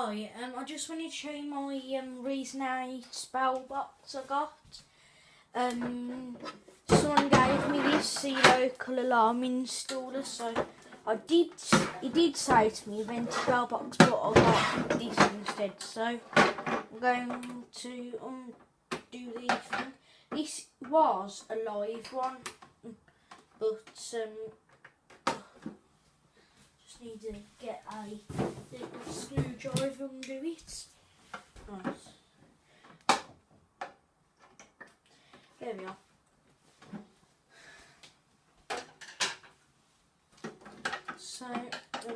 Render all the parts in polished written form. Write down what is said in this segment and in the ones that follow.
Hi, I just wanted to show you my reason8 spell box I got. Someone gave me this local alarm installer, so he did say to me vent spell box, but I got this instead. So I'm going to undo the thing. This was a live one, but just need to get a little screwdriver and do it. Right. There we are. So, do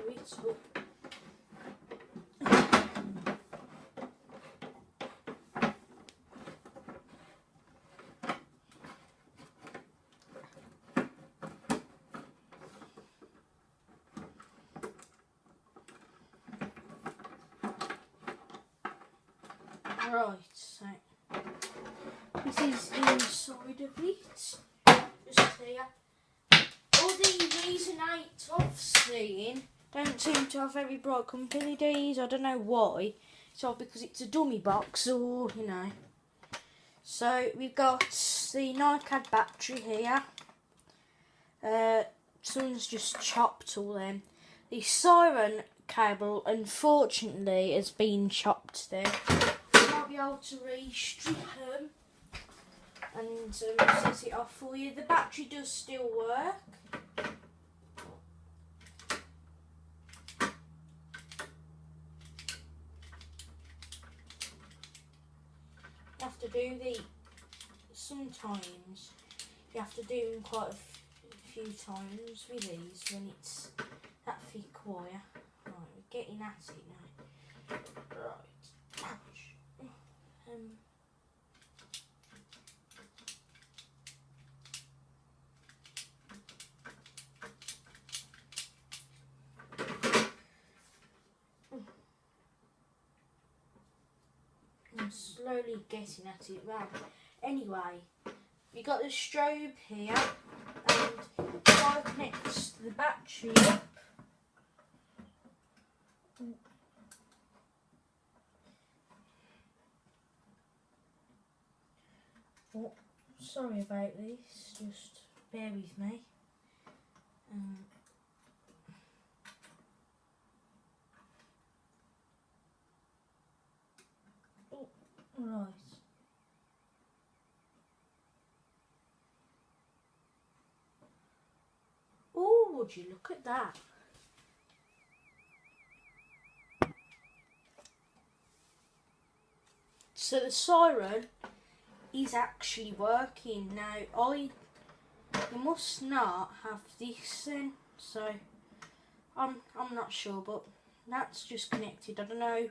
it up. Right, so this is inside of it, just there. All the reason8 I've seen don't seem to have very bright company days. I don't know why. So because it's a dummy box, or you know. So we've got the NiCad battery here. Someone's just chopped all them. The siren cable, unfortunately, has been chopped there. I'll be able to re-strip them and set it off for you. The battery does still work. You have to do sometimes you have to do them quite a few times with these when it's that thick wire. Right, we're getting at it now. Right. Ouch. I'm slowly getting at it. Right. Anyway, we got the strobe here, and if I connect the battery up, oh, sorry about this, just bear with me. Oh, right. Oh, would you look at that? So the siren is actually working now. You must not have this then, so I'm not sure, but that's just connected. I don't know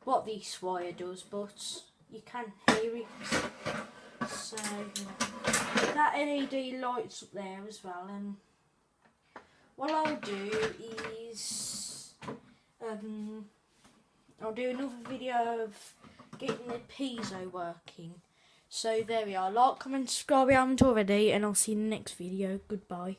what this wire does, but you can hear it. So yeah. That LED lights up there as well, and what I'll do is I'll do another video of getting the piezo working. So there we are. Like, comment, subscribe if you haven't already, and I'll see you in the next video. Goodbye.